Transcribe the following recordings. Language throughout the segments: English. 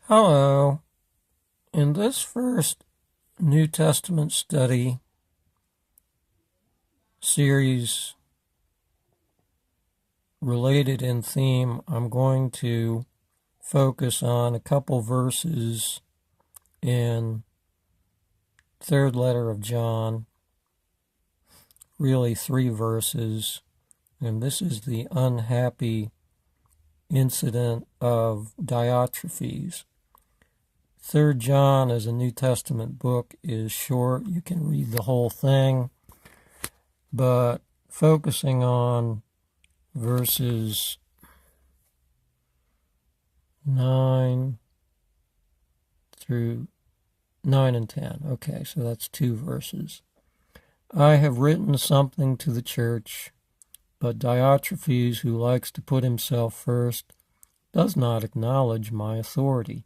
Hello. In this first New Testament study series related in theme, I'm going to focus on a couple verses in third letter of John, really 3 verses, and this is the unhappy incident of Diotrephes. 3rd John, as a New Testament book, is short. You can read the whole thing, but focusing on verses 9 through 9 and 10. Okay, so that's 2 verses. I have written something to the church, but Diotrephes, who likes to put himself first, does not acknowledge my authority.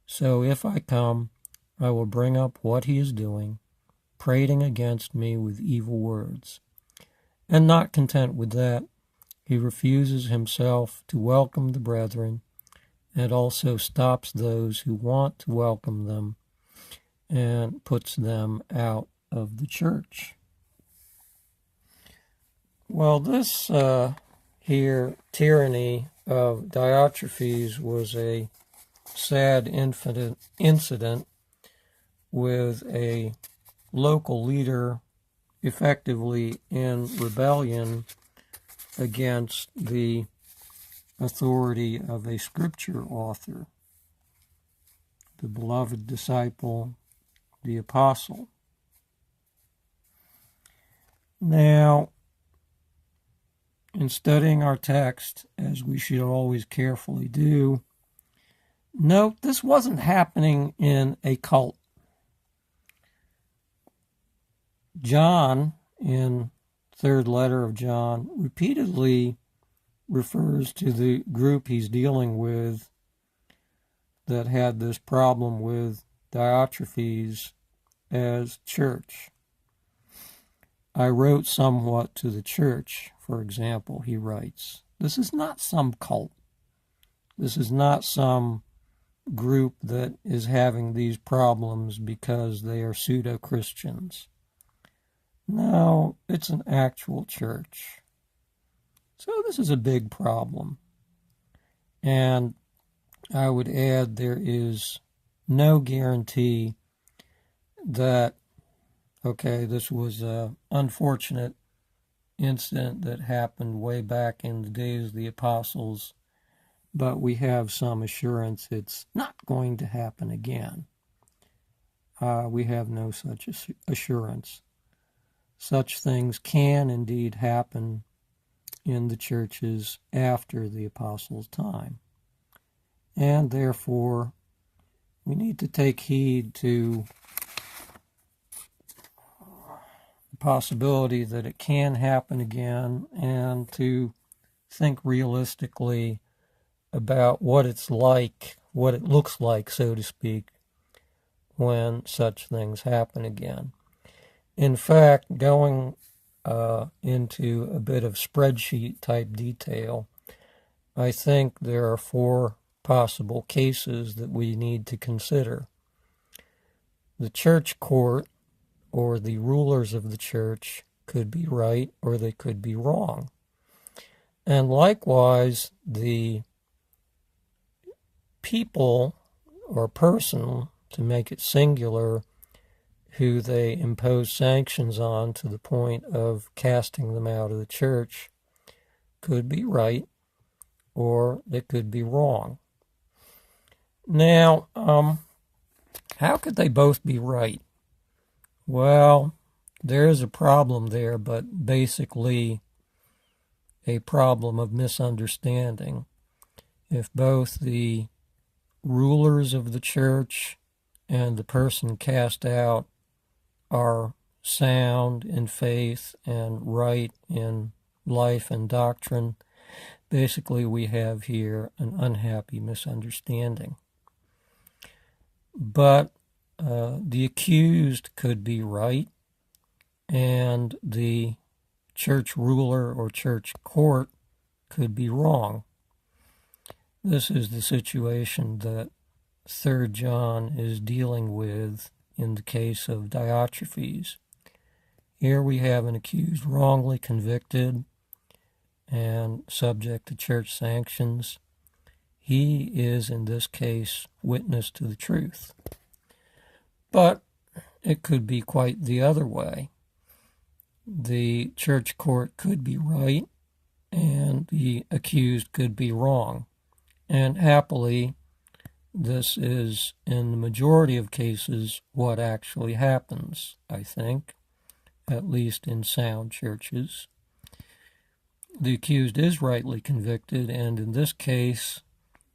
So if I come, I will bring up what he is doing, prating against me with evil words. And not content with that, he refuses himself to welcome the brethren, and also stops those who want to welcome them, and puts them out of the church. Well, this here tyranny of Diotrephes was a sad incident with a local leader effectively in rebellion against the authority of a scripture author, the beloved disciple, the apostle. Now, in studying our text, as we should always carefully do, note this wasn't happening in a cult. John, in third letter of John, repeatedly refers to the group he's dealing with that had this problem with Diotrephes as church. I wrote somewhat to the church, for example, he writes. This is not some cult. This is not some group that is having these problems because they are pseudo-Christians. No, it's an actual church. So this is a big problem. And I would add there is no guarantee that, okay, this was an unfortunate incident that happened way back in the days of the apostles, but we have some assurance it's not going to happen again. We have no such assurance. Such things can indeed happen in the churches after the apostles' time. And therefore, we need to take heed to the possibility that it can happen again, and to think realistically about what it's like, what it looks like, so to speak, when such things happen again. In fact, going into a bit of spreadsheet type detail, I think there are 4 possible cases that we need to consider. The church court, or the rulers of the church, could be right or they could be wrong. And likewise, the people or person, to make it singular, who they impose sanctions on to the point of casting them out of the church, could be right or they could be wrong. Now, how could they both be right? Well, there is a problem there, but basically a problem of misunderstanding. If both the rulers of the church and the person cast out are sound in faith and right in life and doctrine, basically we have here an unhappy misunderstanding. But the accused could be right, and the church ruler or church court could be wrong. This is the situation that 3rd John is dealing with in the case of Diotrephes. Here we have an accused wrongly convicted and subject to church sanctions. He is, in this case, witness to the truth. But it could be quite the other way. The church court could be right and the accused could be wrong. And happily, this is, in the majority of cases, what actually happens, I think, at least in sound churches. The accused is rightly convicted, and in this case,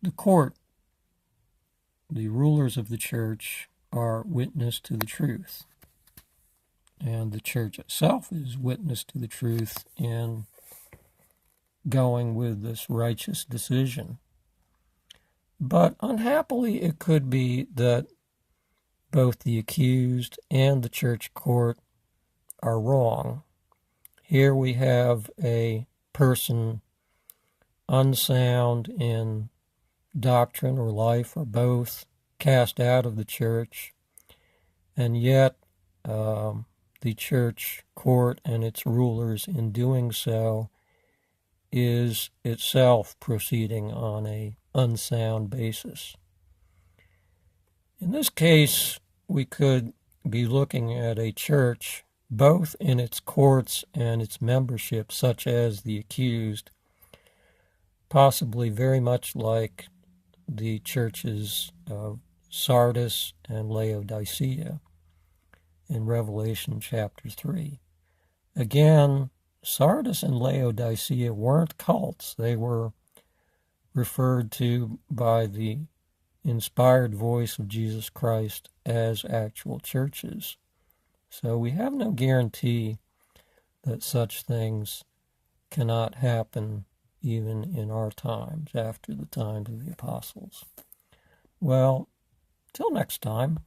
the court, the rulers of the church, are witness to the truth. And the church itself is witness to the truth in going with this righteous decision. But unhappily, it could be that both the accused and the church court are wrong. Here we have a person unsound in doctrine or life or both, cast out of the church, and yet the church court and its rulers in doing so is itself proceeding on a unsound basis. In this case, we could be looking at a church, both in its courts and its membership, such as the accused, possibly very much like the churches of Sardis and Laodicea in Revelation chapter 3. Again, Sardis and Laodicea weren't cults. They were referred to by the inspired voice of Jesus Christ as actual churches. So we have no guarantee that such things cannot happen even in our times, after the times of the apostles. Well, till next time.